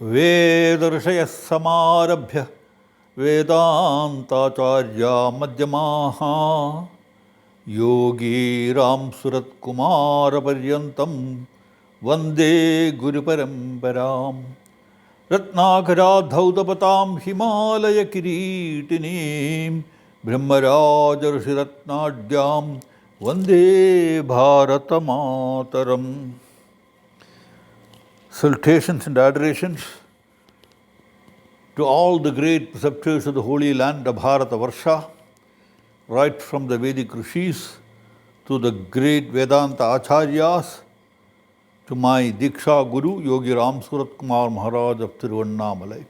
वेदऋषयः समारभ्य वेदान्ताचार्या मध्यमाः योगीरां सुरत्कुमारपर्यन्तं Vande गुरुपरम्परां रत्नाकराद्धौतपतां हिमालयकिरीटिनीं ब्रह्मराजऋषिरत्नाढ्यां Vande भारतमातरम्. Salutations and adorations to all the great preceptors of the holy land of Bharatavarsha, right from the Vedic Rishis to the great Vedanta Acharyas, to my Diksha Guru, Yogi Ram Surat Kumar Maharaj of Tiruvannamalai.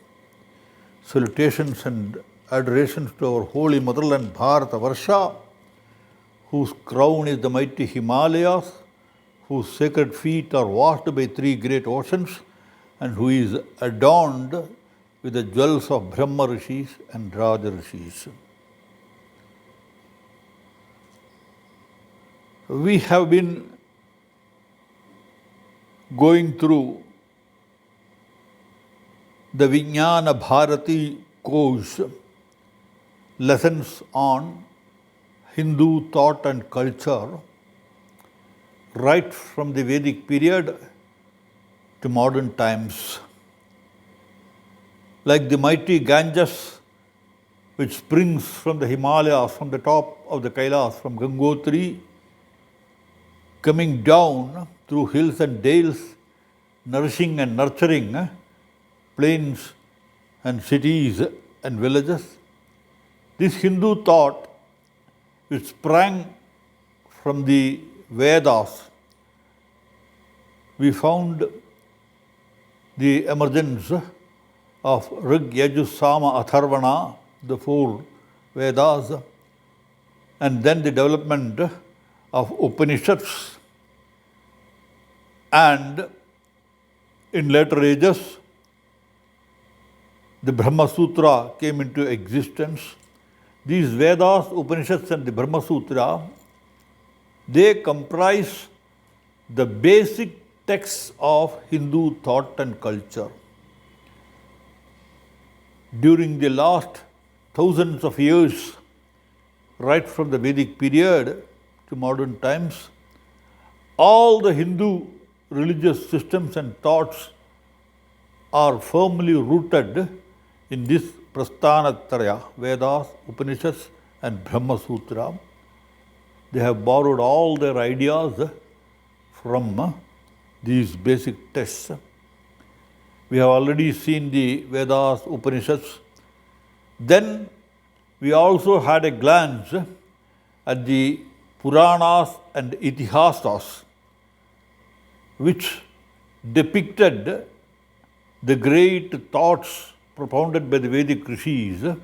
Salutations and adorations to our holy motherland Bharatavarsha, whose crown is the mighty Himalayas, whose sacred feet are washed by three great oceans, and who is adorned with the jewels of Brahma Rishis and Raja Rishis. We have been going through the VignanaBharati course, lessons on Hindu thought and culture, right from the Vedic period to modern times. Like the mighty Ganges, which springs from the Himalayas, from the top of the Kailas, from Gangotri, coming down through hills and dales, nourishing and nurturing plains and cities and villages. This Hindu thought, which sprang from the Vedas, we found the emergence of Rig, Yajus, Sama, Atharvana, the four Vedas, and then the development of Upanishads. And in later ages, the Brahma Sutra came into existence. These Vedas, Upanishads and the Brahma Sutra, they comprise the basic texts of Hindu thought and culture. During the last thousands of years, right from the Vedic period to modern times, all the Hindu religious systems and thoughts are firmly rooted in this Prasthanatraya, Vedas, Upanishads and Brahma Sutra. They have borrowed all their ideas from these basic texts. We have already seen the Vedas, Upanishads. Then we also had a glance at the Puranas and Itihasas, which depicted the great thoughts propounded by the Vedic Rishis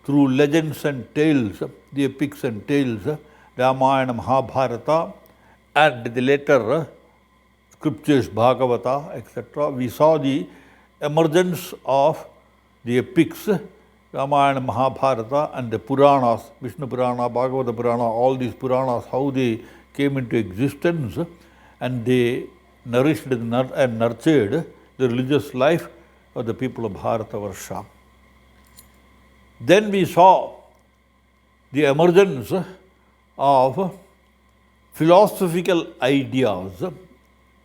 through legends and tales, the epics and tales, Ramayana, Mahabharata, and the later scriptures, Bhagavata, etc. We saw the emergence of the epics, Ramayana, Mahabharata, and the Puranas, Vishnu Purana, Bhagavata Purana, all these Puranas, how they came into existence and they nourished and nurtured the religious life of the people of Bharatavarsha. Then we saw the emergence of philosophical ideas,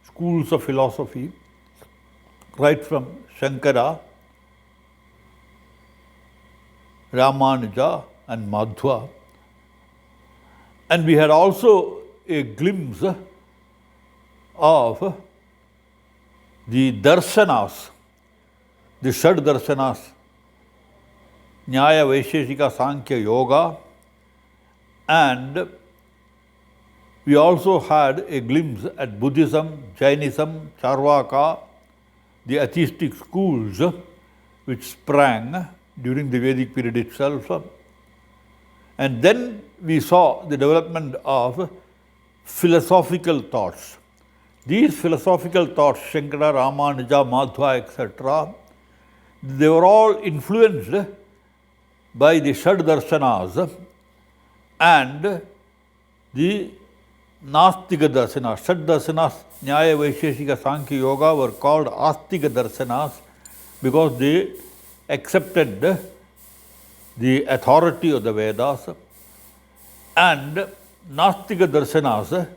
schools of philosophy, right from Shankara, Ramanuja and Madhva. And we had also a glimpse of the darshanas, the Shad darshanas, Nyaya, Vaisheshika, Sankhya, Yoga, and we also had a glimpse at Buddhism, Jainism, Charvaka, the atheistic schools which sprang during the Vedic period itself. And then we saw the development of philosophical thoughts. These philosophical thoughts, Shankara, Ramanuja, Madhva, etc., they were all influenced by the Shad darshanas and the Nastika Darsanas. Shad Darsanas, Nyaya, Vaisheshika, Sankhya, Yoga were called Astika Darsanas because they accepted the authority of the Vedas, and Nastika Darsanas,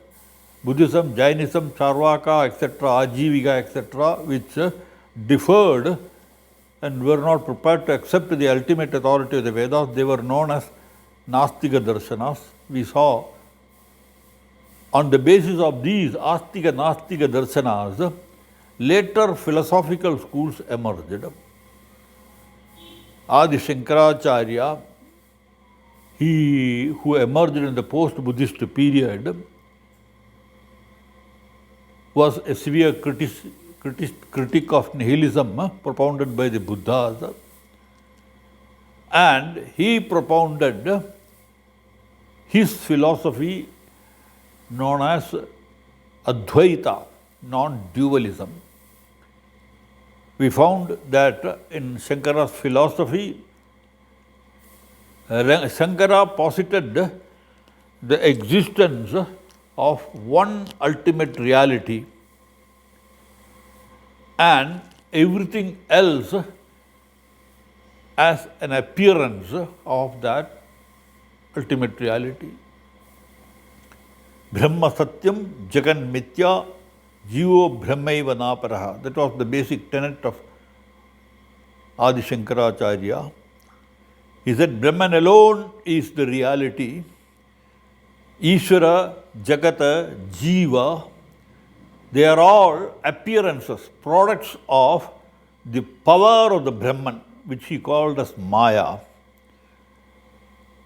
Buddhism, Jainism, Charvaka, etc., Ajivika, etc., which differed and were not prepared to accept the ultimate authority of the Vedas, they were known as Nastika Darshanas. We saw on the basis of these Astika Nastika Darshanas, later philosophical schools emerged. Adi Shankaracharya, he who emerged in the post-Buddhist period, was a severe critic of nihilism propounded by the Buddhas, and he propounded his philosophy known as Advaita, non-dualism. We found that in Shankara's philosophy, Shankara posited the existence of one ultimate reality and everything else as an appearance of that ultimate reality. Brahma Satyam Jagan Mithya Jivo Brahmaiva Naparaha. That was the basic tenet of Adi Shankaracharya. He said Brahman alone is the reality. Ishvara, Jagata, Jiva, they are all appearances, products of the power of the Brahman, which he called as Maya.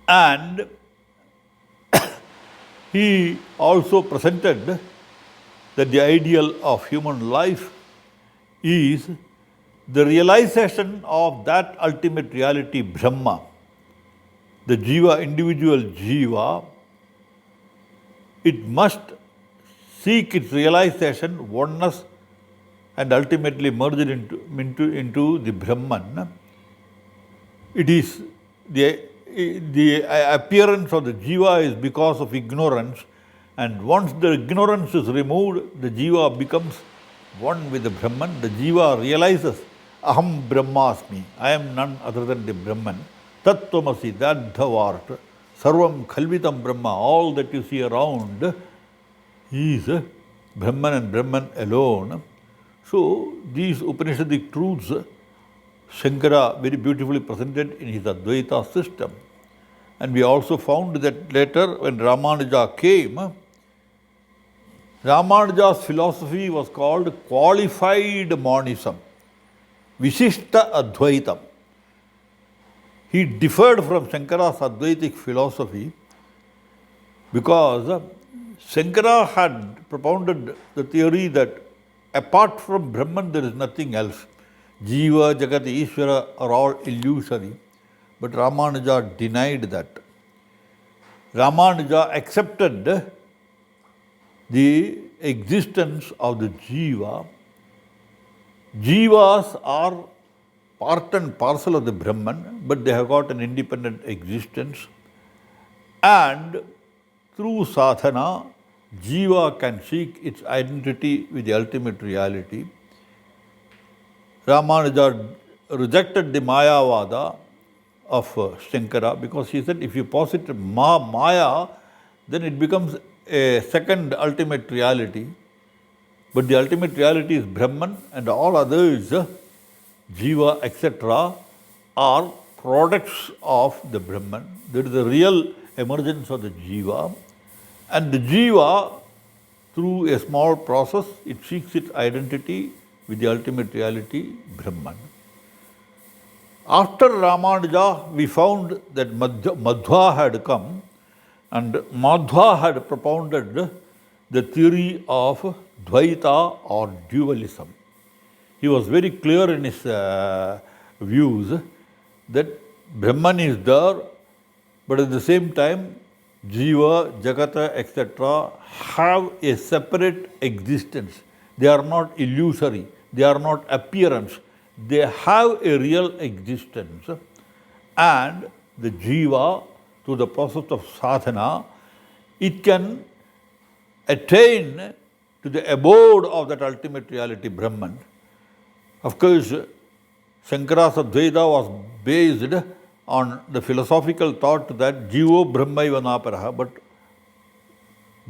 And he also presented that the ideal of human life is the realization of that ultimate reality, Brahma. The Jiva, individual Jiva, it must seek its realization, oneness, and ultimately merge it into the Brahman. It is the appearance of the Jiva is because of ignorance, and once the ignorance is removed, the Jiva becomes one with the Brahman. The Jiva realizes, Aham Brahmasmi, I am none other than the Brahman. Tattvamasi, that thou art. Sarvam Khalvitam Brahma, all that you see around is Brahman and Brahman alone. So, these Upanishadic truths, Shankara very beautifully presented in his Advaita system. And we also found that later when Ramanuja came, Ramanuja's philosophy was called qualified monism, Vishishta Advaitam. He differed from Shankara's Advaitic philosophy because Shankara had propounded the theory that apart from Brahman there is nothing else. Jiva, Jagat, Ishvara are all illusory. But Ramanuja denied that. Ramanuja accepted the existence of the Jiva. Jivas are part and parcel of the Brahman, but they have got an independent existence. And through sadhana, Jiva can seek its identity with the ultimate reality. Ramanuja rejected the Mayavada of Shankara because he said if you posit Maya, then it becomes a second ultimate reality. But the ultimate reality is Brahman, and all others, Jiva, etc., are products of the Brahman. There is a real emergence of the Jiva. And the Jiva, through a small process, it seeks its identity with the ultimate reality, Brahman. After Ramanuja, we found that Madhva had come, and Madhva had propounded the theory of Dvaita or dualism. He was very clear in his views that Brahman is there, but at the same time, Jiva, Jagata, etc. have a separate existence. They are not illusory. They are not appearance. They have a real existence. And the Jiva through the process of sadhana, it can attain to the abode of that ultimate reality, Brahman. Of course, Shankara's Advaita was based on the philosophical thought that Jivo Brahmaiva Naparaha, but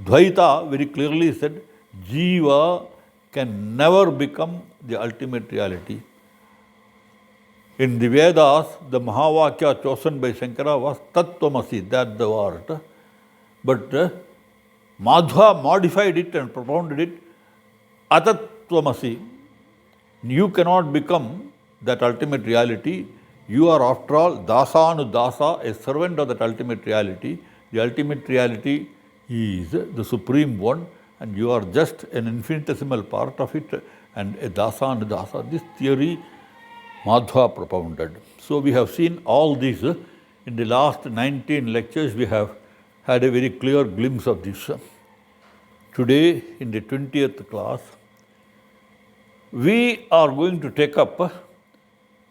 Dvaita very clearly said Jiva can never become the ultimate reality. In the Vedas, the Mahavakya chosen by Shankara was Tattvamasi, that the word. But Madhva modified it and propounded it, Atattvamasi. You cannot become that ultimate reality. You are, after all, Dasanudasa, a servant of that ultimate reality. The ultimate reality is the Supreme One, and you are just an infinitesimal part of it, and a Dasanudasa. This theory Madhva propounded. So we have seen all this. In the last 19 lectures, we have had a very clear glimpse of this. Today, in the 20th class, we are going to take up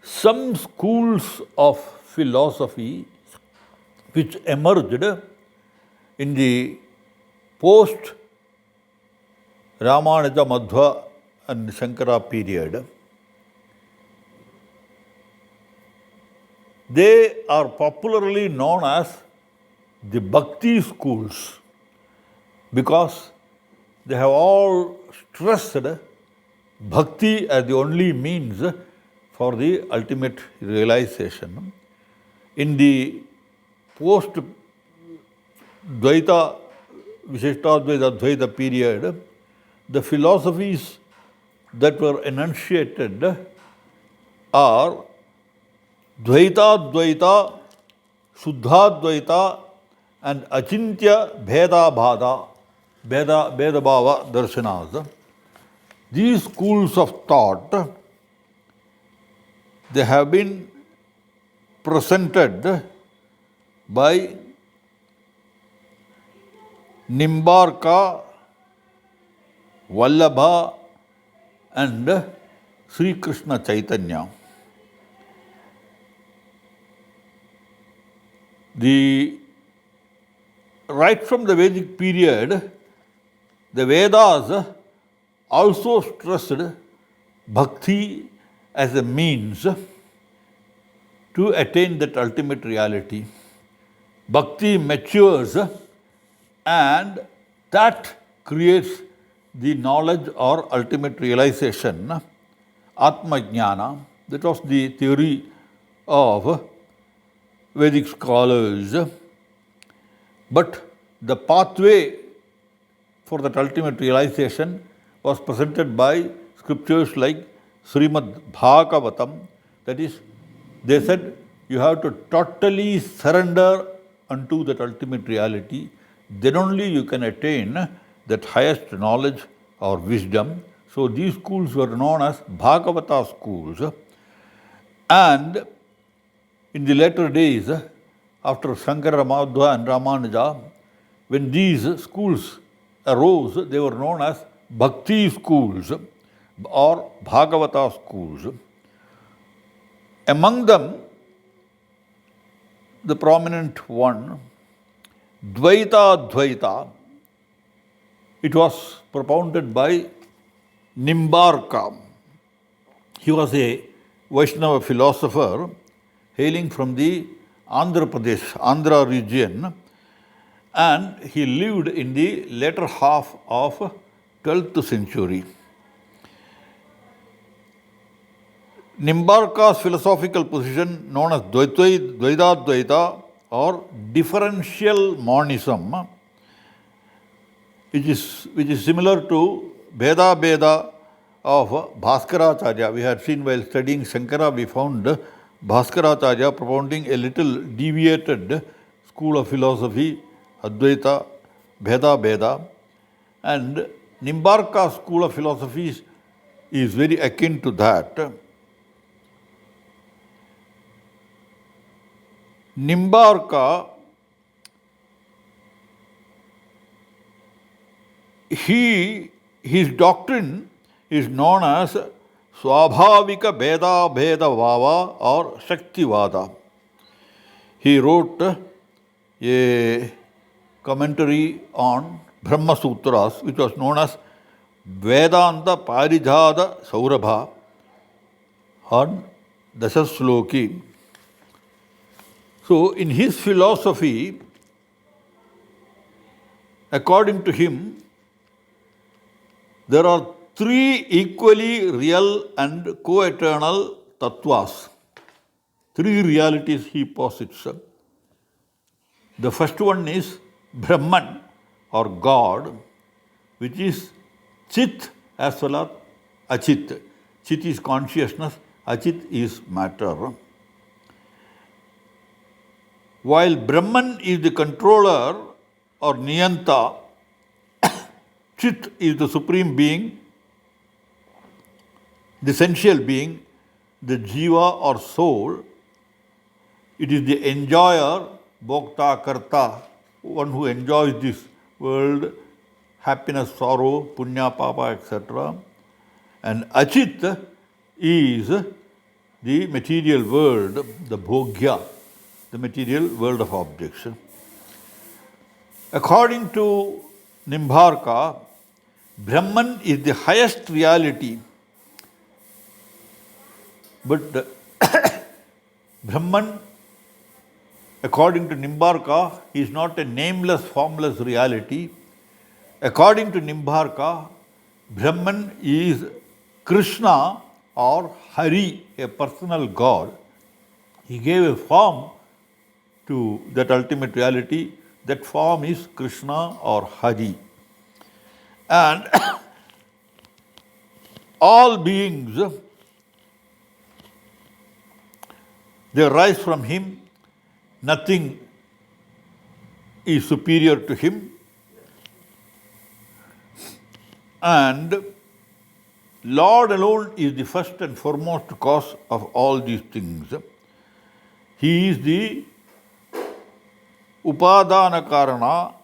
some schools of philosophy which emerged in the post Ramanuja, Madhva and Shankara period. They are popularly known as the Bhakti schools because they have all stressed Bhakti as the only means for the ultimate realization. In the post-Dvaita, Vishishtadvaita, Advaita period, the philosophies that were enunciated are Dvaita, Dvaita, Shuddhadvaita, and Achintya Bheda Bhada, Bheda Bhava Darshanas. These schools of thought, they have been presented by Nimbarka, Vallabha, and Sri Krishna Chaitanya. Right from the Vedic period, the Vedas also stressed bhakti as a means to attain that ultimate reality. Bhakti matures and that creates the knowledge or ultimate realization, Atma Jnana. That was the theory of Vedic scholars. But the pathway for that ultimate realization was presented by scriptures like Srimad Bhagavatam. That is, they said you have to totally surrender unto that ultimate reality. Then only you can attain that highest knowledge or wisdom. So these schools were known as Bhagavata schools. And in the later days, after Shankara, Madhva and Ramanuja, when these schools arose, they were known as Bhakti schools or Bhagavata schools. Among them, the prominent one, Dvaita Dvaita, it was propounded by Nimbarka. He was a Vaishnava philosopher hailing from the Andhra Pradesh, Andhra region, and he lived in the later half of 12th century. Nimbarka's philosophical position, known as Dvaita Dvaita or differential monism, which is similar to Bheda Bheda of Bhaskaracharya. We had seen while studying Shankara, we found Bhaskaracharya propounding a little deviated school of philosophy, Advaita, Bheda Bheda, and Nimbarka's school of philosophy is very akin to that. Nimbarka, his doctrine is known as Swabhavika Bheda Bheda Vava or Shaktivada. He wrote a commentary on Brahma Sutras, which was known as Vedanta Parijada Saurabha on Dasasloki. So, in his philosophy, according to him, there are three equally real and co-eternal tattvas. Three realities he posits. The first one is Brahman or God, which is Chit as well as Achit. Chit is consciousness, Achit is matter. While Brahman is the controller or Niyanta, Chit is the supreme being, the essential being, the Jiva or soul. It is the enjoyer, Bhokta, Karta, one who enjoys this world, happiness, sorrow, punya, papa, etc. And Achit is the material world, the Bhogya, the material world of objects. According to Nimbarka, Brahman is the highest reality, but Brahman, according to Nimbarka, is not a nameless, formless reality. According to Nimbarka, Brahman is Krishna or Hari, a personal God. He gave a form to that ultimate reality. That form is Krishna or Hari. And all beings, they rise from him. Nothing is superior to him. And Lord alone is the first and foremost cause of all these things. He is the Upadana Karana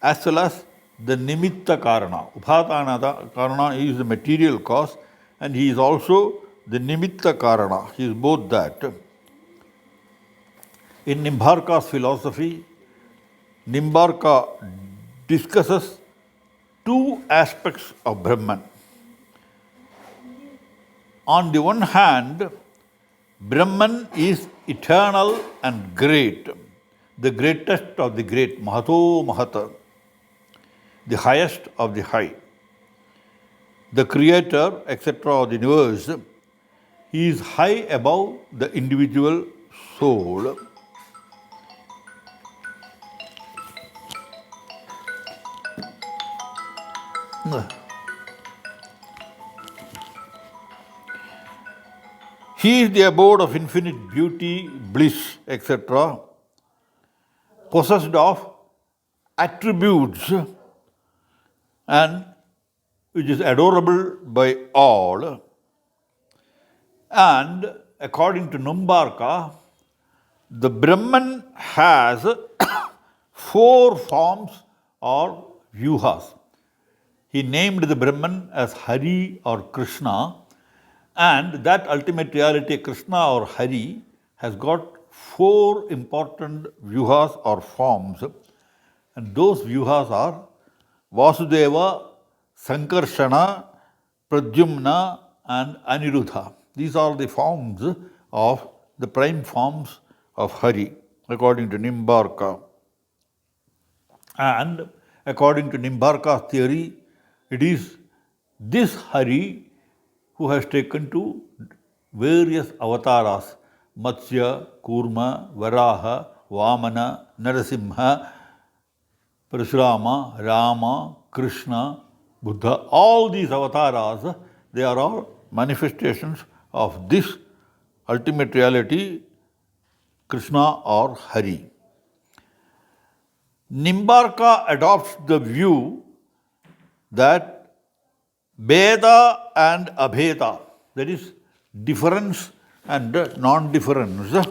as well as the Nimitta Karana. Upadana Karana is the material cause, and he is also the Nimitta Karana. He is both that. In Nimbarka's philosophy, Nimbarka discusses two aspects of Brahman. On the one hand, Brahman is eternal and great, the greatest of the great, Mahato Mahata, the highest of the high, the creator, etc., of the universe. He is high above the individual soul. He is the abode of infinite beauty, bliss, etc., possessed of attributes and which is adorable by all. And according to Nimbarka, the Brahman has four forms or vyuhas. He named the Brahman as Hari or Krishna, and that ultimate reality, Krishna or Hari, has got four important vyuhas or forms. And those vyuhas are Vasudeva, Sankarshana, Pradyumna, and Aniruddha. These are the forms of the prime forms of Hari, according to Nimbarka. And according to Nimbarka's theory, it is this Hari who has taken to various avatars, Matsya, Kurma, Varaha, Vamana, Narasimha, Parashurama, Rama, Krishna, Buddha. All these avatars, they are all manifestations of this ultimate reality, Krishna or Hari. Nimbarka adopts the view that Bheda and Abheda, that is, difference and non-difference,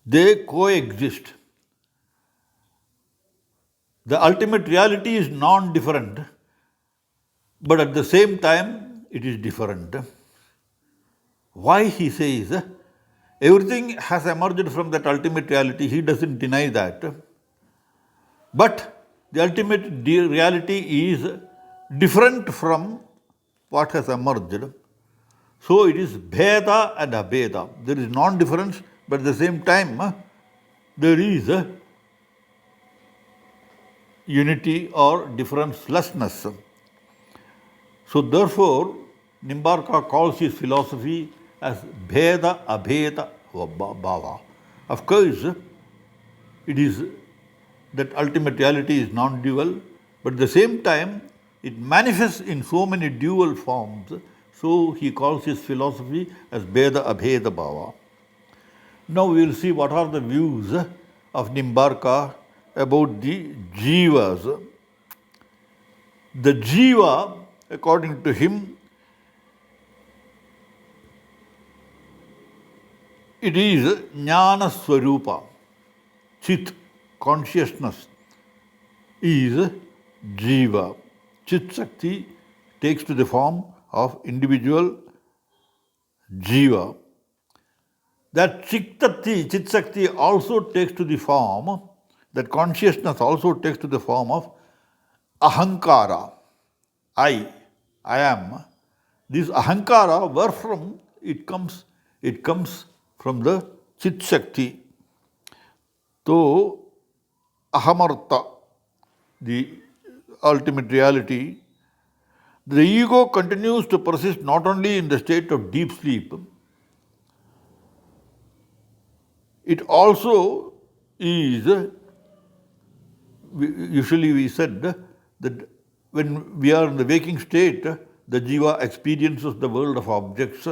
they coexist. The ultimate reality is non-different, but at the same time it is different. Why he says everything has emerged from that ultimate reality, he doesn't deny that. But the ultimate reality is different from what has emerged. So it is Bheda and Abheda. There is non-difference, but at the same time, there is unity or differencelessness. So therefore, Nimbarka calls his philosophy as Bheda Abheda Bhava. Of course, it is that ultimate reality is non-dual, but at the same time, it manifests in so many dual forms. So he calls his philosophy as Bheda Abheda Bhava. Now we will see what are the views of Nimbarka about the jivas. The jiva, according to him, it is jnana swarupa, chit, consciousness is jiva. Chit Shakti takes to the form of individual jiva. That Chit Shakti also takes to the form, that consciousness also takes to the form of ahankara. I am. This ahankara, where from it comes? It comes from the Chit Shakti. So, ahamarta, the ultimate reality, the ego continues to persist not only in the state of deep sleep, it also is, usually we said that when we are in the waking state, the jiva experiences the world of objects.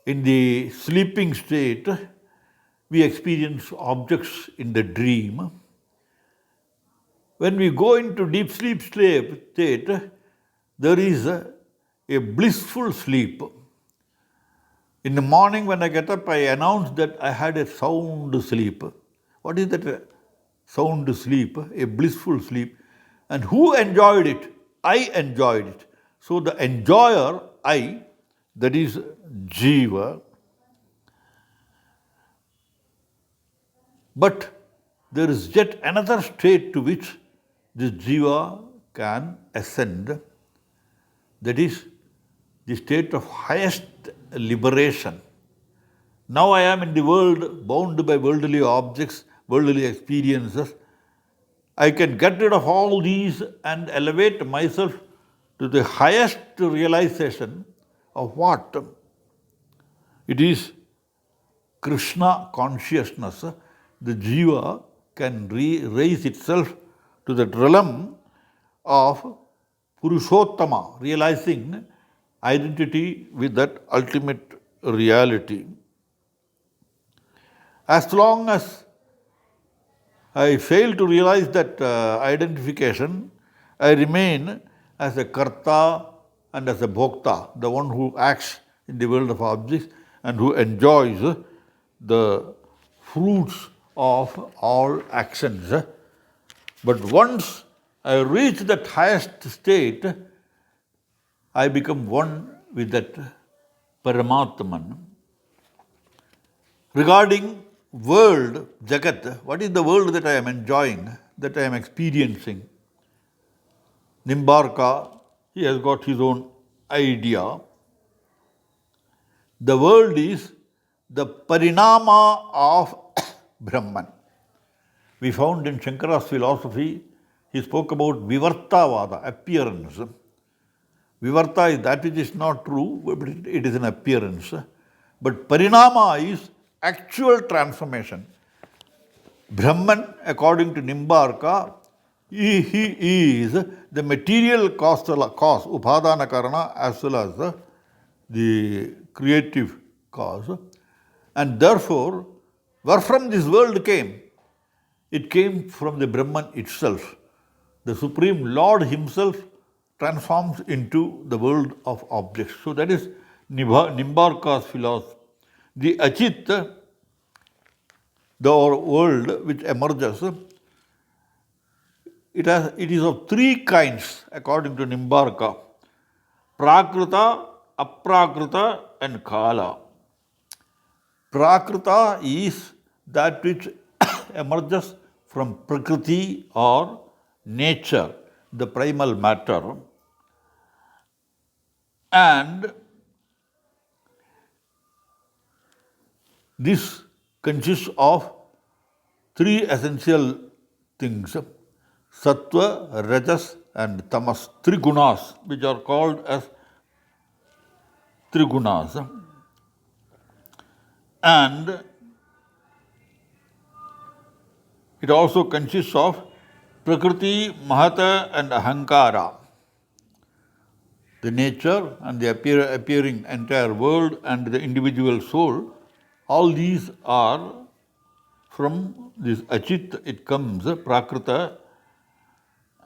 In the sleeping state, we experience objects in the dream. When we go into deep sleep state, there is a blissful sleep. In the morning when I get up, I announce that I had a sound sleep. What is that sound sleep? A blissful sleep. And who enjoyed it? I enjoyed it. So the enjoyer, I, that is jiva. But there is yet another state to which this jiva can ascend. That is the state of highest liberation. Now I am in the world bound by worldly objects, worldly experiences. I can get rid of all these and elevate myself to the highest realization of what? It is Krishna consciousness. The jiva can raise itself to that realm of Purushottama, realizing identity with that ultimate reality. As long as I fail to realize that identification, I remain as a karta and as a bhokta, the one who acts in the world of objects and who enjoys the fruits of all actions. But once I reach that highest state, I become one with that Paramatman. Regarding world, Jagat, what is the world that I am enjoying, that I am experiencing? Nimbarka, he has got his own idea. The world is the parinama of Brahman. We found in Shankara's philosophy, he spoke about Vivartavada, appearance. Vivarta is that which is not true, but it is an appearance. But Parinama is actual transformation. Brahman, according to Nimbarka, he is the material cause, Upadana Karana, as well as the creative cause. And therefore, where from this world came? It came from the Brahman itself. The Supreme Lord himself transforms into the world of objects. So that is Nimbarka's philosophy. The Achit, the world which emerges, it is of three kinds according to Nimbarka. Prakrita, Aprakrita and Kala. Prakrita is that which emerges from Prakriti or nature, the primal matter, and this consists of three essential things: sattva, rajas, and tamas, three gunas, which are called as three gunas. And it also consists of prakriti, mahata, and ahankara, the nature and the appearing entire world and the individual soul. All these are from this achit, it comes, prakrita,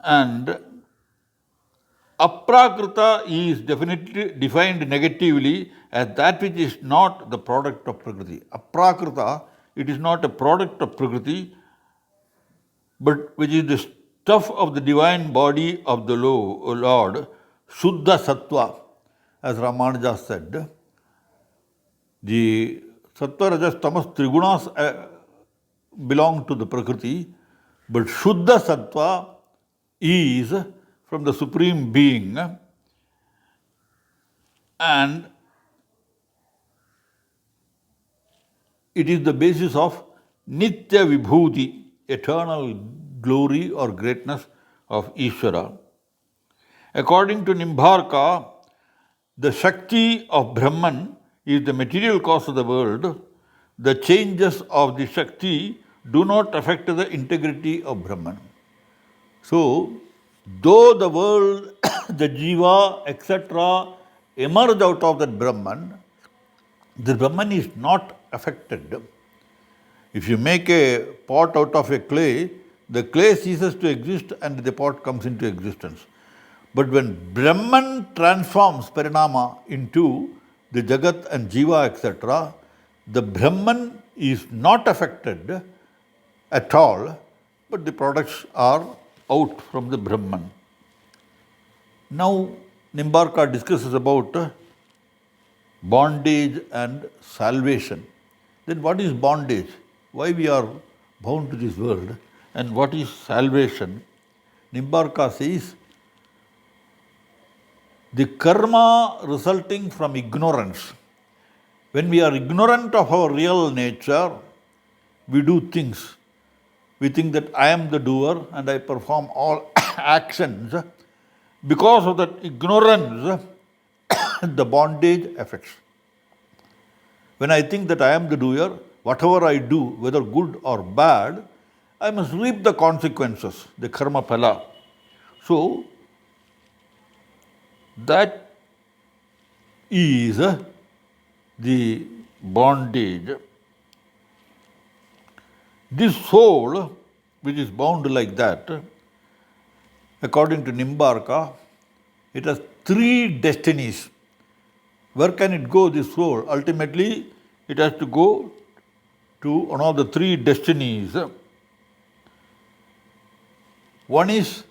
and aprakrita is definitely defined negatively as that which is not the product of prakriti. Aprakrita, it is not a product of prakriti, but which is the stuff of the divine body of the Lord, Shuddha Sattva, as Ramanuja said. The Sattva, Rajas, Tamas, Trigunas belong to the Prakriti, but Shuddha Sattva is from the Supreme Being, and it is the basis of Nitya Vibhuti, eternal glory or greatness of Ishvara. According to Nimbarka, the Shakti of Brahman is the material cause of the world. The changes of the Shakti do not affect the integrity of Brahman. So, though the world, the Jiva, etc., emerge out of that Brahman, the Brahman is not affected. If you make a pot out of a clay, the clay ceases to exist and the pot comes into existence. But when Brahman transforms Parinama into the Jagat and Jiva, etc., the Brahman is not affected at all, but the products are out from the Brahman. Now, Nimbarka discusses about bondage and salvation. Then what is bondage? Why we are bound to this world? And what is salvation? Nimbarka says, the karma resulting from ignorance. When we are ignorant of our real nature, we do things. We think that I am the doer and I perform all actions. Because of that ignorance, the bondage affects. When I think that I am the doer, whatever I do, whether good or bad, I must reap the consequences, the karma phala. So, that is the bondage. This soul, which is bound like that, according to Nimbarka, it has three destinies. Where can it go, this soul? Ultimately, it has to go to one of the three destinies. One is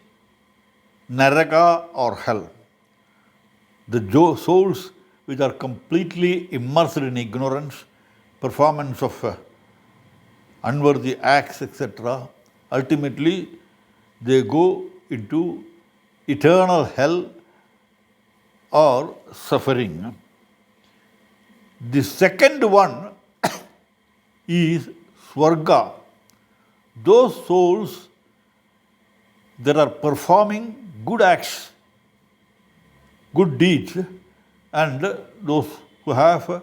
Naraka or hell. The souls which are completely immersed in ignorance, performance of unworthy acts, etc., ultimately they go into eternal hell or suffering. The second one is Swarga. Those souls that are performing good acts, good deeds, and those who have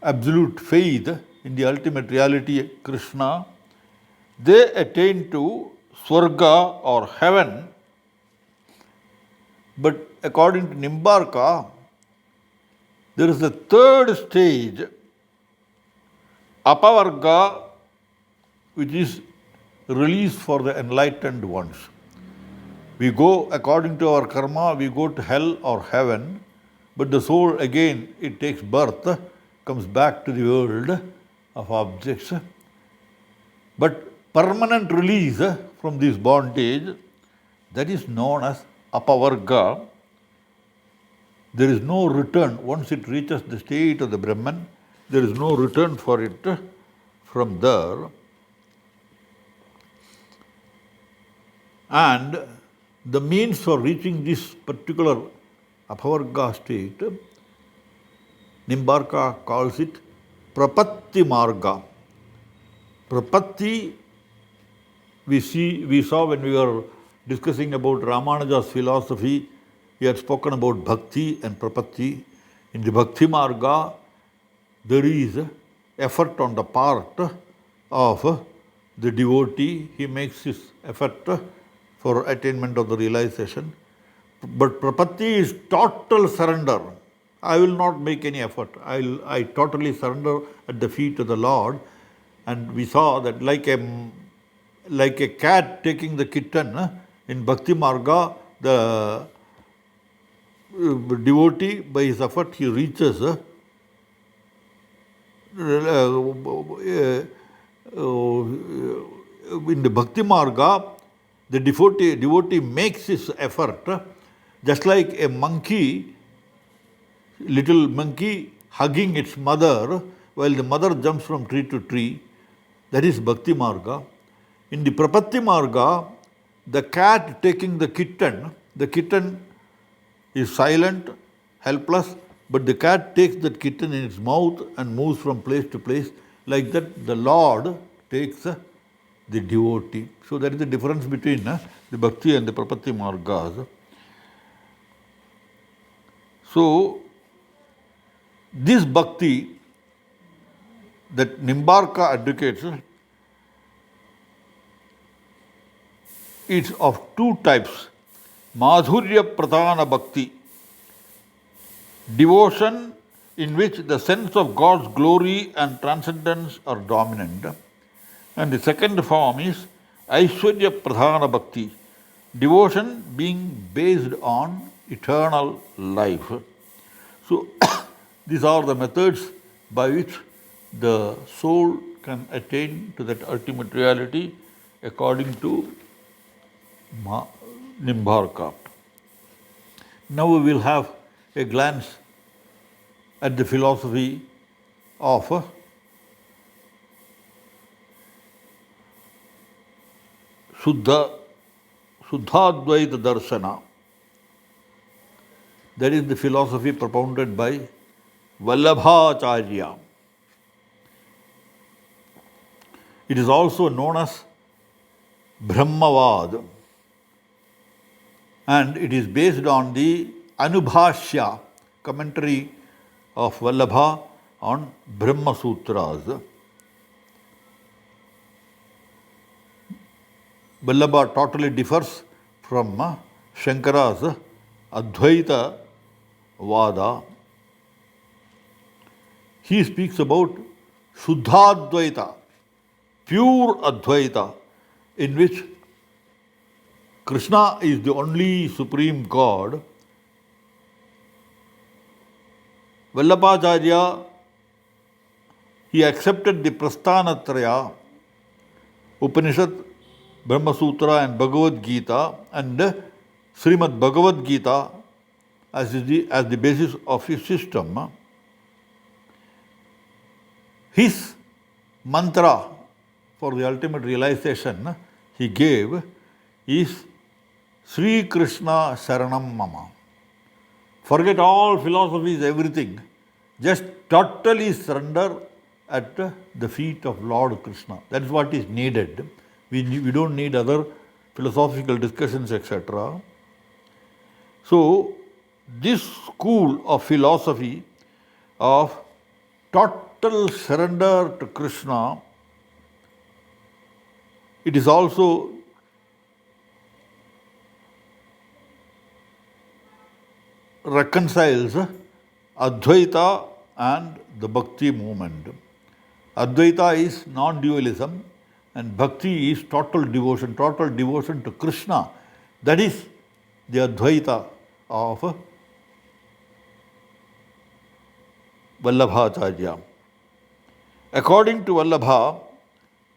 absolute faith in the ultimate reality, Krishna, they attain to Swarga or heaven. But according to Nimbarka, there is a third stage, Apavarga, which is release for the enlightened ones. We go, according to our karma, we go to hell or heaven, but the soul again, it takes birth, comes back to the world of objects. But permanent release from this bondage, that is known as Apavarga. There is no return. Once it reaches the state of the Brahman, there is no return for it from there. And the means for reaching this particular Abhavarga state, Nimbarka calls it Prapatti Marga. Prapatti, we saw when we were discussing about Ramanuja's philosophy, he had spoken about Bhakti and Prapatti. In the Bhakti Marga, there is effort on the part of the devotee. He makes his effort for attainment of the realization. But Prapatti is total surrender. I will not make any effort. I totally surrender at the feet of the Lord. And we saw that like a cat taking the kitten, in Bhakti Marga, the devotee, by his effort, he reaches in the Bhakti Marga, the devotee makes his effort, just like a monkey, little monkey hugging its mother while the mother jumps from tree to tree. That is Bhakti Marga. In the Prapatti Marga, the cat taking the kitten is silent, helpless, but the cat takes that kitten in its mouth and moves from place to place. Like that, the Lord takes the devotee. So that is the difference between the Bhakti and the Prapatti Margas. So, this Bhakti that Nimbarka advocates, it's of two types. Madhurya Pradhana Bhakti, devotion in which the sense of God's glory and transcendence are dominant. And the second form is Aishwarya Pradhana Bhakti, devotion being based on eternal life. So, these are the methods by which the soul can attain to that ultimate reality according to Nimbarka. Now we will have a glance at the philosophy of Shuddha Advaita Darshana. That is the philosophy propounded by Vallabhacharya. It is also known as Brahmavad, and it is based on the Anubhashya commentary of Vallabha on Brahma Sutras. Vallabha totally differs from Shankara's Advaita Vada. He speaks about Shuddhadvaita, pure Advaita, in which Krishna is the only supreme God. Vallabhacharya, he accepted the Prasthanatraya, Upanishad, Brahma Sutra and Bhagavad Gita, and Srimad Bhagavad Gita as the basis of his system. His mantra for the ultimate realization he gave is Sri Krishna Saranam Mama. Forget all philosophies, everything. Just totally surrender at the feet of Lord Krishna. That is what is needed. We don't need other philosophical discussions, etc. So, this school of philosophy of total surrender to Krishna, it is also reconciles Advaita and the Bhakti movement. Advaita is non-dualism and Bhakti is total devotion to Krishna. That is the Advaita of Vallabhacharya. According to Vallabha,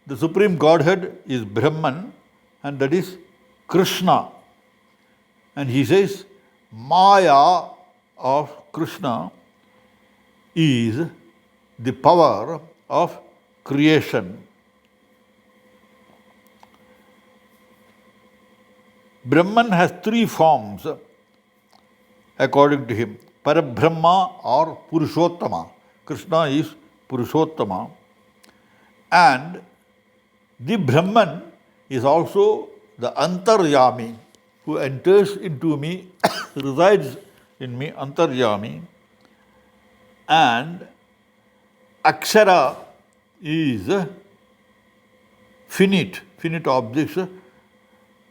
the Supreme Godhead is Brahman and that is Krishna. And he says, Maya of Krishna is the power of creation. Brahman has three forms according to him. Parabrahma or Purushottama. Krishna is Purushottama. And the Brahman is also the Antaryami, who enters into me, resides in me, Antaryami. And Akshara is finite objects.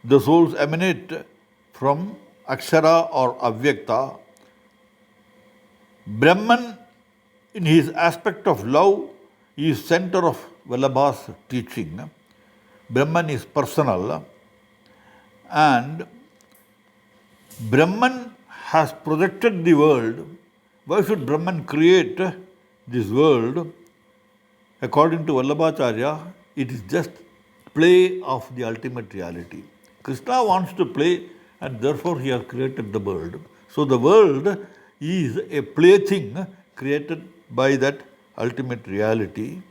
The souls emanate from Akshara or Avyakta. Brahman, in his aspect of love, is center of Vallabha's teaching. Brahman is personal, and Brahman has projected the world. Why should Brahman create this world? According to Vallabhacharya, it is just play of the ultimate reality. Krishna wants to play, and therefore he has created the world. So the world is a plaything created by that ultimate reality.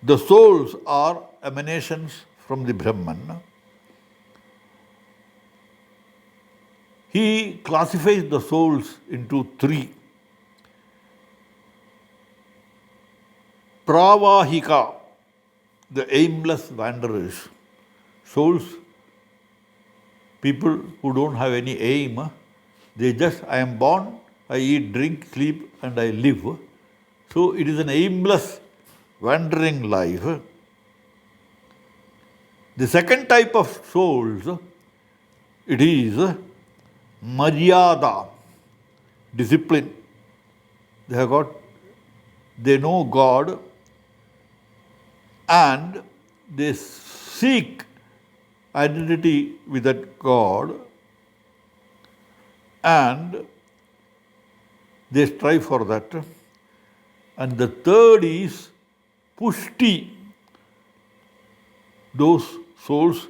The souls are emanations from the Brahman. He classifies the souls into three. Pravahika, the aimless wanderers. Souls, people who don't have any aim, they just, I am born, I eat, drink, sleep, and I live. So it is an aimless, wandering life. The second type of souls, it is Maryada, discipline. They know God, and they seek identity with that God, and they strive for that. And the third is Pushti, those souls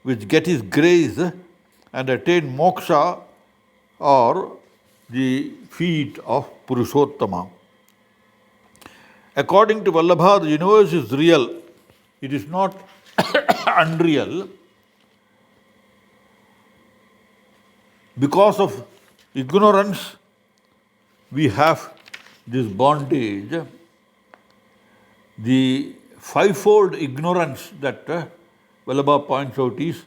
which get His grace and attain moksha or the feet of Purushottama. According to Vallabha, the universe is real. It is not unreal. Because of ignorance, we have this bondage. The fivefold ignorance that Vallabha points out is: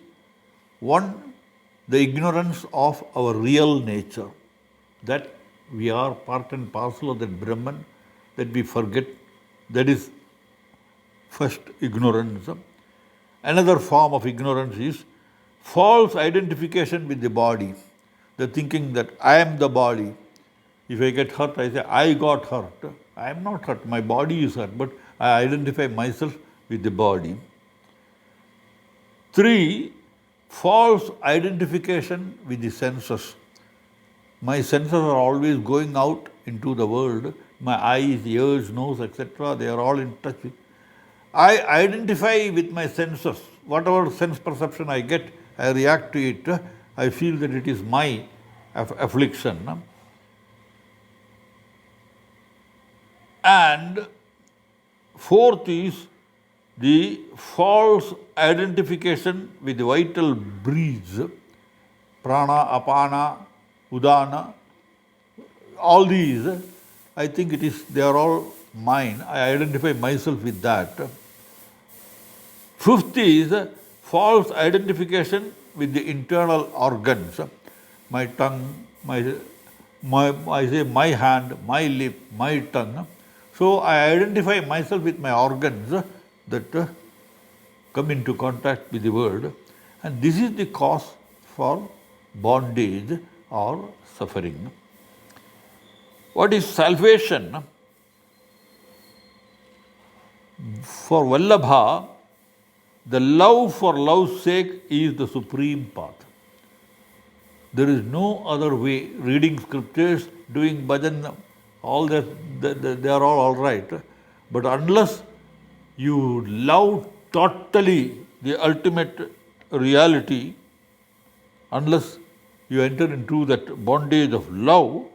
one, the ignorance of our real nature, that we are part and parcel of that Brahman, that we forget. That is first ignorance. Another form of ignorance is false identification with the body. The thinking that I am the body. If I get hurt, I say, I got hurt. I am not hurt, my body is hurt, but I identify myself with the body. 3, false identification with the senses. My senses are always going out into the world. My eyes, ears, nose, etc., they are all in touch with. I identify with my senses. Whatever sense perception I get, I react to it. I feel that it is my affliction. And fourth is the false identification with the vital breaths, prana, apana, udana. All these, I think they are all mine. I identify myself with that. Fifth is false identification with the internal organs. My tongue, I say my hand, my lip, my tongue. So I identify myself with my organs that come into contact with the world. And this is the cause for bondage or suffering. What is salvation? For Vallabha, the love for love's sake is the supreme path. There is no other way. Reading scriptures, doing bhajan, all that, they are all right. But unless you love totally the ultimate reality, unless you enter into that bondage of love,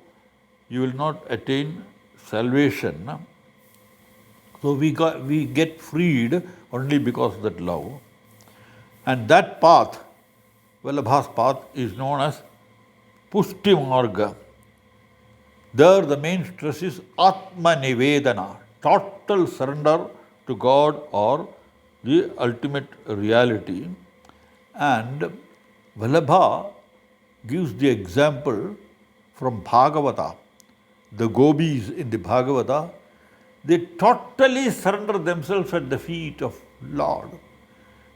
you will not attain salvation. So we get freed only because of that love. And that path, Vallabha's path, is known as Pushti Marga. There the main stress is Atma Nivedana, total surrender to God or the ultimate reality. And Vallabha gives the example from Bhagavata. The gopis in the Bhagavata, they totally surrender themselves at the feet of Lord.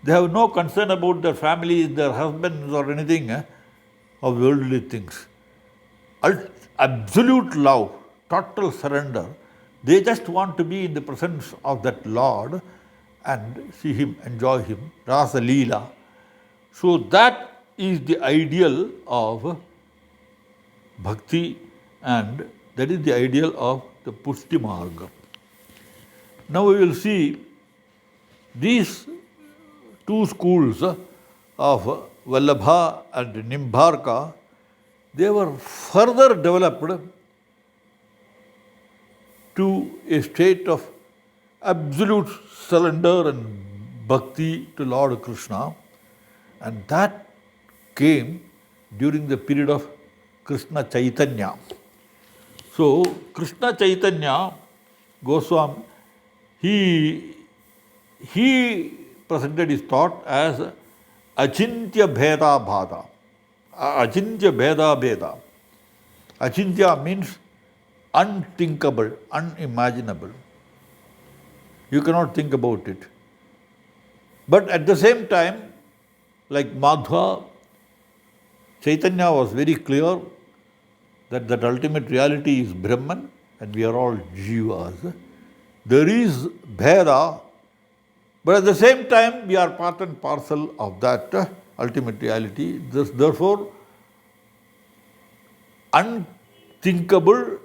They have no concern about their families, their husbands or anything of worldly things. Absolute love, total surrender. They just want to be in the presence of that Lord and see Him, enjoy Him, Rasa Leela. So that is the ideal of bhakti, and that is the ideal of the Pushti Marga. Now we will see these two schools of Vallabha and Nimbarka. They were further developed to a state of absolute surrender and bhakti to Lord Krishna, and that came during the period of Krishna Chaitanya. So, Krishna Chaitanya Goswami, he presented his thought as Achintya Bheda Bhada. Achintya Bheda Bheda. Achintya means unthinkable, unimaginable. You cannot think about it. But at the same time, like Madhva, Chaitanya was very clear that that ultimate reality is Brahman and we are all Jivas. There is Bheda, but at the same time we are part and parcel of that ultimate reality. Therefore, unthinkable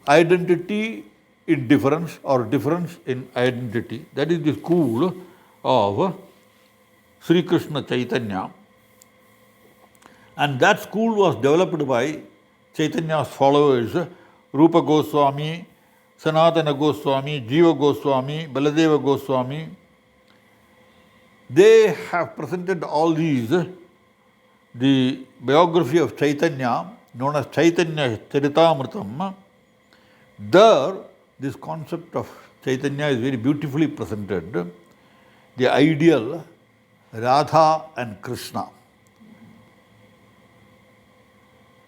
identity in difference or difference in identity. That is the school of Sri Krishna Chaitanya. And that school was developed by Chaitanya's followers, Rupa Goswami, Sanatana Goswami, Jiva Goswami, Baladeva Goswami. They have presented all these, the biography of Chaitanya, known as Chaitanya Charitamritam. There, this concept of Chaitanya is very beautifully presented. The ideal, Radha and Krishna.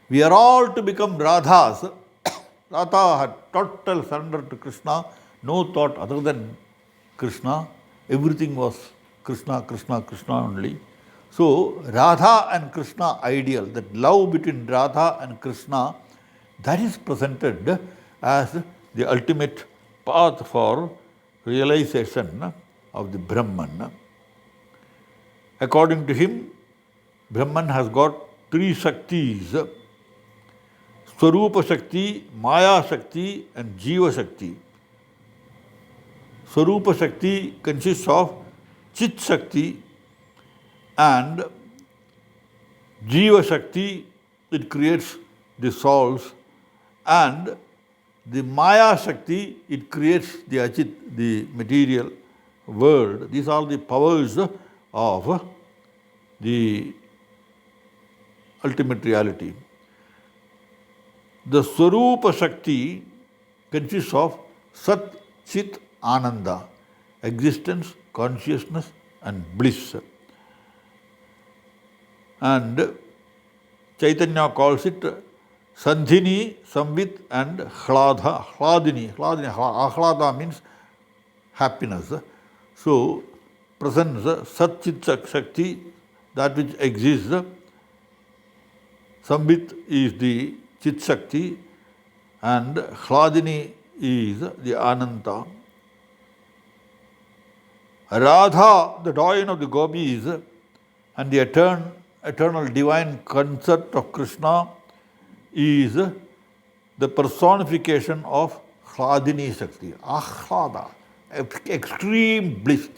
We are all to become Radhas. Radha had total surrender to Krishna, no thought other than Krishna. Everything was Krishna, Krishna, Krishna only. So, Radha and Krishna ideal, that love between Radha and Krishna, that is presented as the ultimate path for realization of the Brahman. According to him, Brahman has got three Shaktis: Swarupa Shakti, Maya Shakti and Jiva Shakti. Swarupa Shakti consists of Chit Shakti, and Jiva Shakti, it creates the souls, and the Maya Shakti, it creates the Achit, the material world. These are the powers of the ultimate reality. The Swarupa Shakti consists of Sat, Chit, Ananda, existence, consciousness and bliss. And Chaitanya calls it Sandhini, Samvit and Hlada. Hladini. Ahlada means happiness. So, presence, Sat, Chit, Shakti, that which exists. Samvit is the Chit Shakti and Hladini is the Ananta. Radha, the darling of the gopis, and the eternal divine concert of Krishna is the personification of Hladini Shakti, Ahlada, extreme bliss.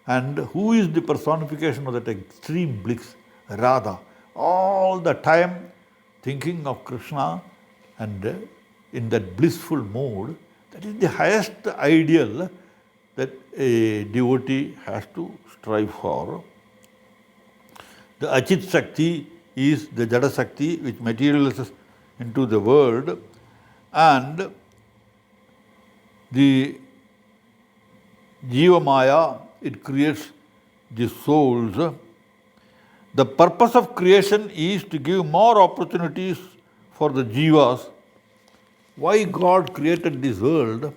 And who is the personification of that extreme bliss? Radha. all the time thinking of Krishna and in that blissful mood. That is the highest ideal that a devotee has to strive for. The Achit Shakti is the Jada Shakti which materializes into the world, and the Jiva Maya, it creates the souls. The purpose of creation is to give more opportunities for the jivas. Why God created this world?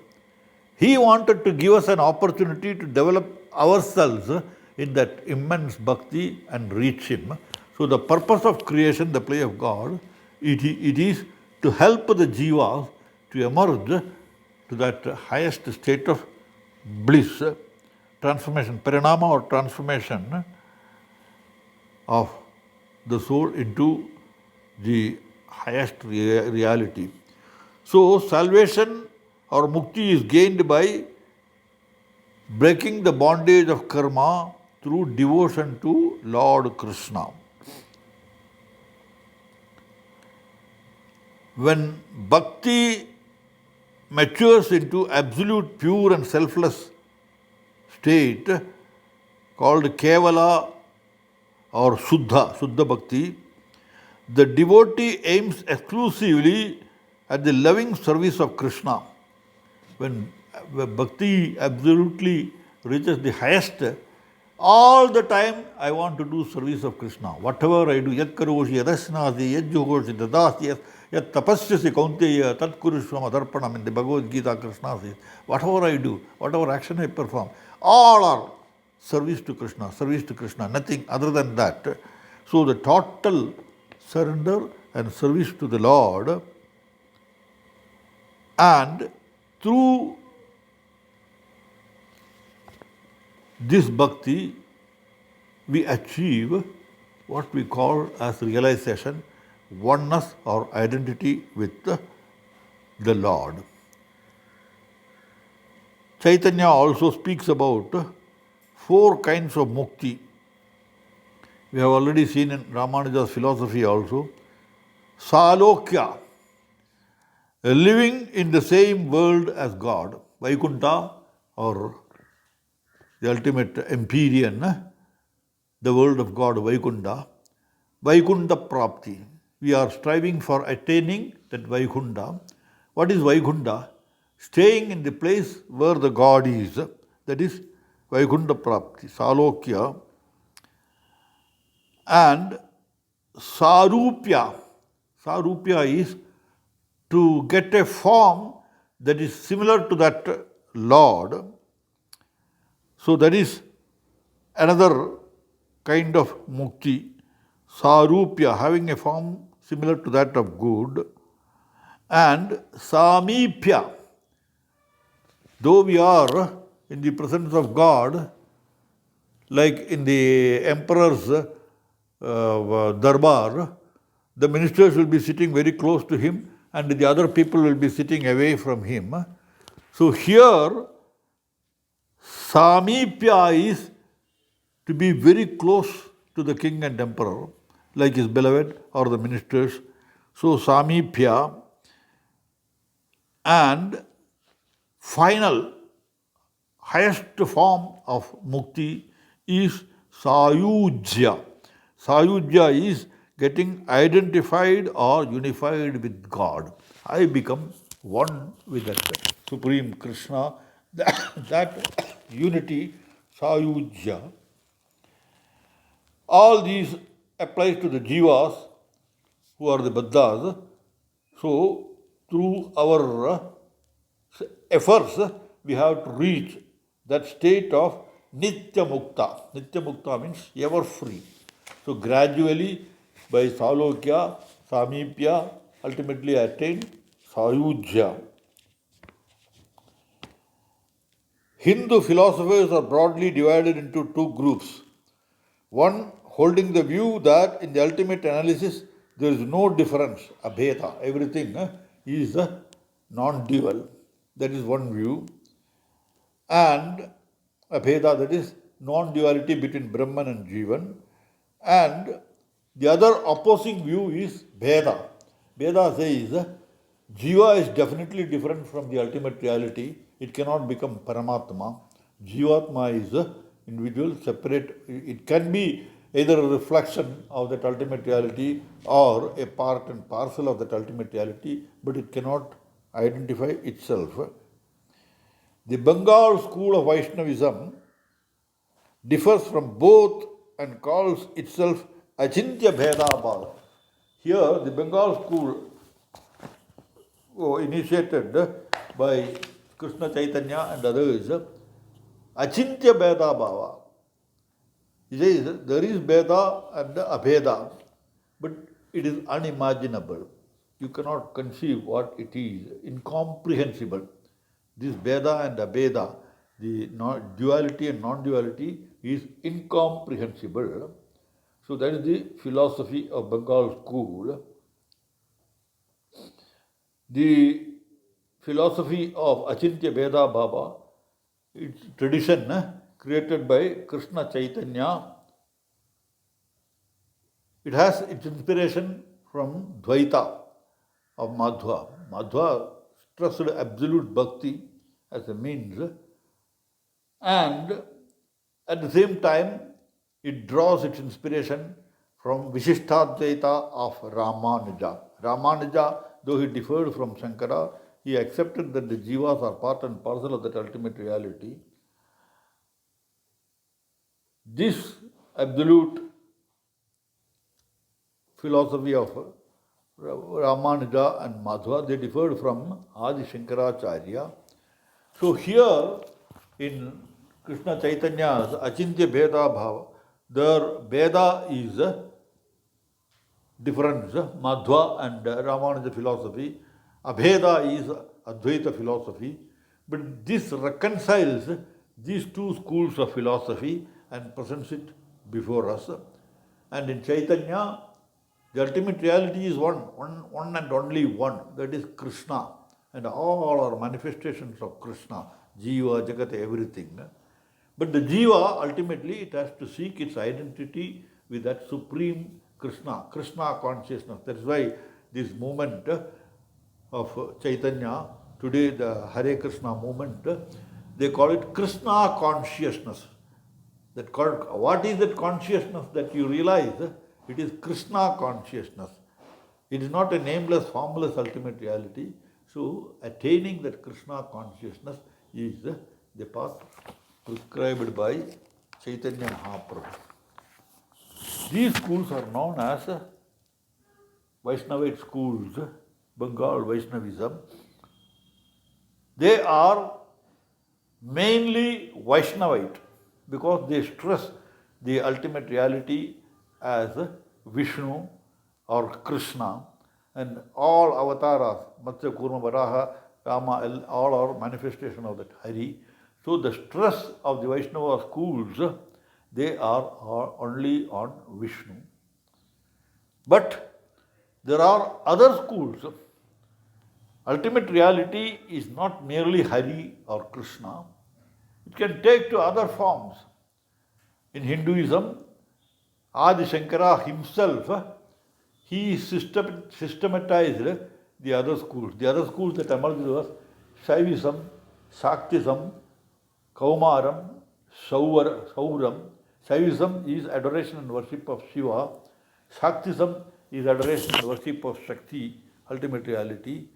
He wanted to give us an opportunity to develop ourselves in that immense bhakti and reach Him. So the purpose of creation, the play of God, it is to help the jivas to emerge to that highest state of bliss, transformation, parinama or transformation of the soul into the highest reality. So salvation or mukti is gained by breaking the bondage of karma through devotion to Lord Krishna. When bhakti matures into absolute pure and selfless state called Kevala or Shuddha Bhakti, the devotee aims exclusively at the loving service of Krishna. When bhakti absolutely reaches the highest, all the time I want to do service of Krishna. Whatever I do, yat karoshi, yadasnasi, yat juhoshi, dadasi, yat tapasyasi kaunteya, tat kurushvam adarpanam. In the Bhagavad Gita, Krishna says, whatever I do, whatever action I perform, all are service to Krishna, nothing other than that. So the total surrender and service to the Lord, and through this bhakti we achieve what we call as realization, oneness or identity with the Lord. Chaitanya also speaks about 4 kinds of mukti. We have already seen in Ramanuja's philosophy also. Salokya, living in the same world as God. Vaikuntha, or the ultimate empyrean, the world of God, Vaikuntha. Vaikuntha Prapti. We are striving for attaining that Vaikuntha. What is Vaikuntha? Staying in the place where the God is. That is Vaikuntha Prapti, Salokya. And Sarupya. Sarupya is to get a form that is similar to that Lord. So that is another kind of mukti. Sarupya, having a form similar to that of good. And Samipya, though we are in the presence of God, like in the emperor's darbar, the ministers will be sitting very close to him and the other people will be sitting away from him. So here, Samipya is to be very close to the king and emperor, like his beloved or the ministers. So Samipya. And final, highest form of mukti is Sayujya. Sayujya is getting identified or unified with God. I become one with that Supreme Krishna. That unity, Sayujya. All these applies to the jivas who are the baddhas. So, through our efforts, we have to reach that state of Nitya Mukta. Nitya Mukta means ever free. So, gradually, by Salokya, Samipya, ultimately attain Sayujya. Hindu philosophers are broadly divided into 2 groups. One holding the view that in the ultimate analysis there is no difference, abheda, everything is non-dual. That is one view. And abheda, that is non-duality between Brahman and Jivan. And The other opposing view is Bheda. Bheda says Jiva is definitely different from the ultimate reality. It cannot become Paramatma. Jivatma is individual, separate. It can be either a reflection of that ultimate reality or a part and parcel of that ultimate reality, but it cannot identify itself. The Bengal school of Vaishnavism differs from both and calls itself Achintya Bheda Bhava. Here, the Bengal school, initiated by Krishna Chaitanya and others, Achintya Bheda Bhava. He says there is Bheda and Abheda, but it is unimaginable. You cannot conceive what it is, incomprehensible. This Bheda and Abheda, the duality and non-duality, is incomprehensible. So that is the philosophy of Bengal school. The philosophy of Achintya Bheda Bhava, it's tradition created by Krishna Chaitanya. It has its inspiration from Dvaita of Madhva. Madhva stressed absolute bhakti as a means, and at the same time it draws its inspiration from Vishishtadvaita of Ramanuja. Ramanuja, though he differed from Shankara, he accepted that the jivas are part and parcel of that ultimate reality. This absolute philosophy of Ramanuja and Madhva, they differed from Adi Shankaracharya. So here in Krishna Chaitanya's Achintya Bheda Bhava, their Bheda is difference, Madhva and Ramanuja philosophy. Abheda is Advaita philosophy. But this reconciles these two schools of philosophy and presents it before us. And in Chaitanya, the ultimate reality is one and only one, that is Krishna. And all are manifestations of Krishna, Jiva, Jagat, everything. But the Jiva, ultimately, it has to seek its identity with that supreme Krishna, Krishna consciousness. That is why this movement of Chaitanya, today the Hare Krishna movement, they call it Krishna consciousness. What is that consciousness that you realize? It is Krishna consciousness. It is not a nameless, formless ultimate reality. So, attaining that Krishna consciousness is the path prescribed by Chaitanya Mahaprabhu. These schools are known as Vaishnavite schools, Bengal Vaishnavism. They are mainly Vaishnavite because they stress the ultimate reality as Vishnu or Krishna, and all avatars, Matsya, Kurma, Varaha, Rama, all are manifestation of that Hari. So the stress of the Vaishnava schools, they are only on Vishnu. But there are other schools. Ultimate reality is not merely Hari or Krishna. It can take to other forms. In Hinduism, Adi Shankara himself, he systematized the other schools. The other schools that emerged was Shaivism, Shaktism, Kaumaram, Sauram. Shaivism is adoration and worship of Shiva. Shaktism is adoration and worship of Shakti, ultimate reality.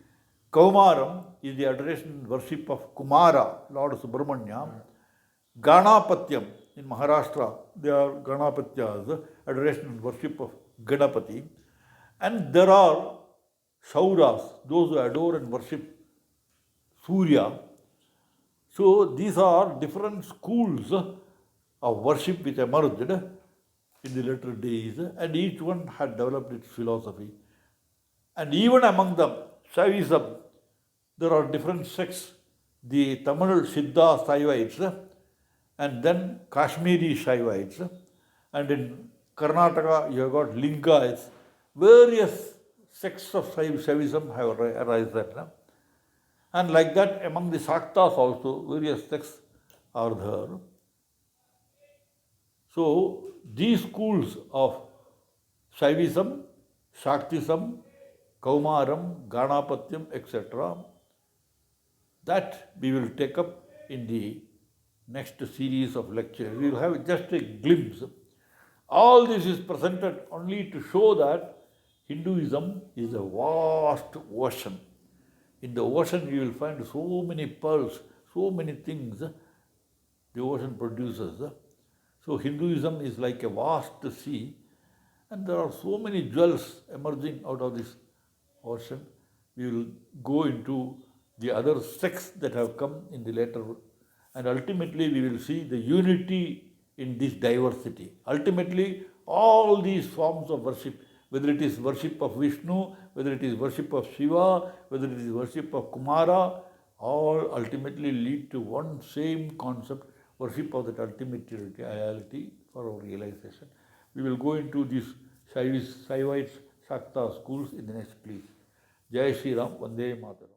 Kaumaram is the adoration and worship of Kumara, Lord Subramanya. Ganapatyam in Maharashtra, they are Ganapatyas, adoration and worship of Ganapati. And there are Sauras, those who adore and worship Surya. So these are different schools of worship which emerged in the later days, and each one had developed its philosophy. And even among them, Shaivism, there are different sects. The Tamil Siddha Shaivites, and then Kashmiri Shaivites, and in Karnataka you have got Lingaites. Various sects of Shaivism have arisen. And like that, among the Shaktas also, various sects are there. So, these schools of Shaivism, Shaktism, Kaumaram, Ganapatyam, etc. That we will take up in the next series of lectures. We will have just a glimpse. All this is presented only to show that Hinduism is a vast ocean. In the ocean, you will find so many pearls, so many things the ocean produces. So, Hinduism is like a vast sea, and there are so many jewels emerging out of this ocean. We will go into the other sects that have come in the later, and ultimately we will see the unity in this diversity. Ultimately, all these forms of worship, whether it is worship of Vishnu, whether it is worship of Shiva, whether it is worship of Kumara, all ultimately lead to one same concept, worship of that ultimate reality for our realization. We will go into these Shaivite Shakta schools in the next, please. Jai Shri Ram, Vande Mataram.